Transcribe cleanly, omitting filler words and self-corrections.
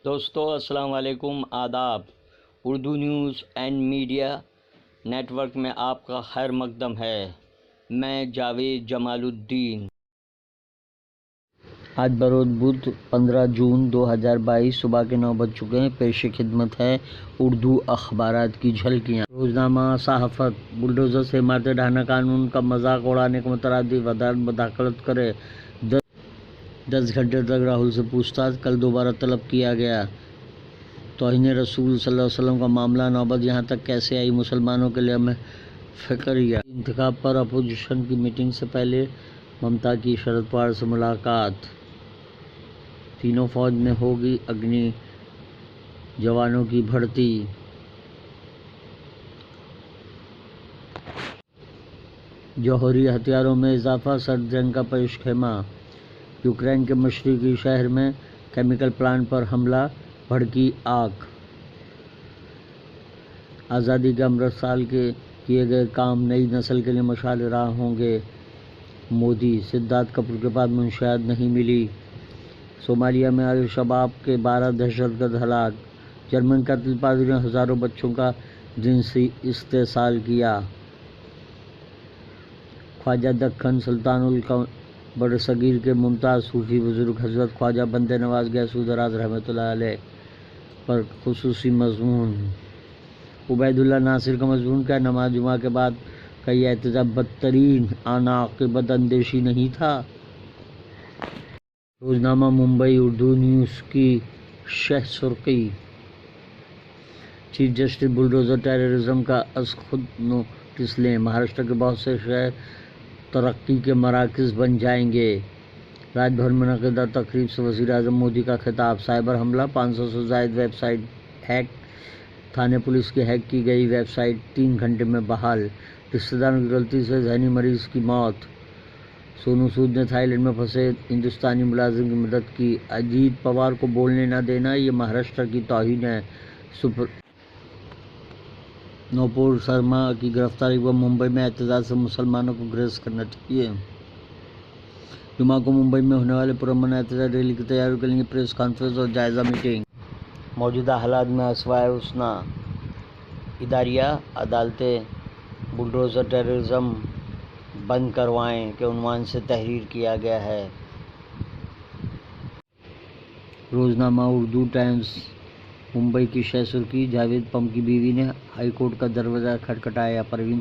دوستو السلام علیکم، آداب۔ Urdu news and media network میں آپ کا خیر مقدم ہے۔ میں جاوید جمال الدین۔ آج بروز بدھ 15 جون 2022 صبح کے 9 بج چکے ہیں۔ پیش خدمت ہے اردو اخبارات کی جھلکیاں۔ روزنامہ صحافت: بلڈوزر سے عمارتیں ڈھانا قانون کا مذاق اڑانے کے مترادف عدالت مداخلت کرے۔ 10 گھنٹے تک راہل سے پوچھ تاچھ، کل دوبارہ طلب کیا گیا۔ توہین رسول صلی اللہ علیہ وسلم کا معاملہ نوبت یہاں تک کیسے آئی؟ مسلمانوں کے لیے ہمیں فکریہ۔ انتخاب پر اپوزیشن کی میٹنگ سے پہلے ممتا کی شرد پوار سے ملاقات۔ تینوں فوج میں ہوگی اگنی جوانوں کی بھرتی۔ جوہری ہتھیاروں میں اضافہ، سرد جنگ کا پیش خیمہ۔ یوکرین کے مشرقی شہر میں کیمیکل پلانٹ پر حملہ، بھڑکی آگ۔ آزادی کے امرت سال کے کیے گئے کام نئی نسل کے لیے مشعل راہ ہوں گے: مودی۔ سدھارتھ کپور کے پاس منشیات نہیں ملی۔ صومالیہ میں الشباب کے 12 دہشت گرد ہلاک۔ جرمن قتل پادری نے ہزاروں بچوں کا جنسی استحصال کیا۔ خواجہ دکن سلطان برصغیر کے ممتاز صوفی بزرگ حضرت خواجہ بندے نواز گیس دراز رحمۃ اللہ علیہ پر خصوصی مضمون۔ عبید اللہ ناصر کا مضمون کیا؟ نماز جمعہ کے بعد کا یہ احتجاج بدترین عاقبت اندیشی نہیں تھا؟ روزنامہ ممبئی اردو نیوز کی شہ سرخی: چیف جسٹس بلڈوزر ٹیررزم کا از خود نوٹس لیں، مہاراشٹر کے بہت سے شہر ترقی کے مراکز بن جائیں گے۔ راج بھون میں منعقدہ تقریب سے وزیر اعظم مودی کا خطاب۔ سائبر حملہ، 500 سے زائد ویب سائٹ ہیک۔ تھانے پولیس کی ہیک کی گئی ویب سائٹ 3 گھنٹے میں بحال۔ رشتہ داروں کی غلطی سے ذہنی مریض کی موت۔ سونو سود نے تھائی لینڈ میں پھنسے ہندوستانی ملازم کی مدد کی۔ اجیت پوار کو بولنے نہ دینا، یہ مہاراشٹر کی توہین ہے۔ نوپور شرما کی گرفتاری پر ممبئی میں احتجاج سے مسلمانوں کو گریز کرنا چاہیے۔ جمعہ کو ممبئی میں ہونے والے پرامن احتجاج ریلی کی تیاریوں کے لیے پریس کانفرنس اور جائزہ میٹنگ۔ موجودہ حالات میں اسوائے حسنہ اداریہ عدالتیں بلڈوزر ٹیررزم بند کروائیں کے عنوان سے تحریر کیا گیا ہے۔ روزنامہ اردو ٹائمز ممبئی کی شہ سرخی: جاوید پم کی بیوی نے ہائی کورٹ کا دروازہ کھٹکھٹایا۔ پروین